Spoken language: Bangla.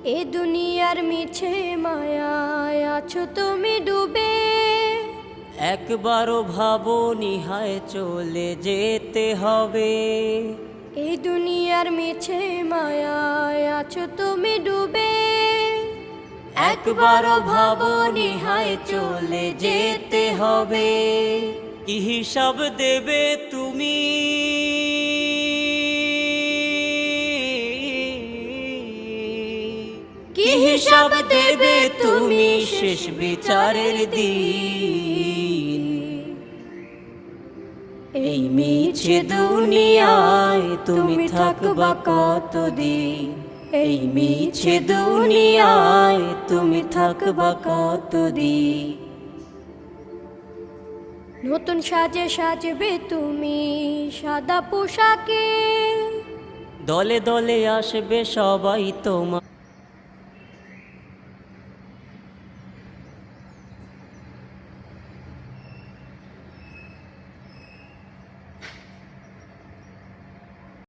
এ দুনিয়ার মিছে মায়ায় আছো তুমি ডুবে। একবারও ভাবোনি হায় চলে যেতে হবে। এই দুনিয়ার মিছে মায়ায় আছো তুমি ডুবে। একবারও ভাবোনি হায় চলে যেতে হবে। কি হিসাব দেবে তুমি? কি হিসাব দেবে তুমি শেষ বিচারের দিন? এই মিছে দুনিয়ায় তুমি থাকবা কতদিন? এই মিছে দুনিয়ায় তুমি থাকবা কতদিন? নতুন সাজে সাজবে তুমি সাদা পোশাকে। দলে দলে আসবে সবাই তোমার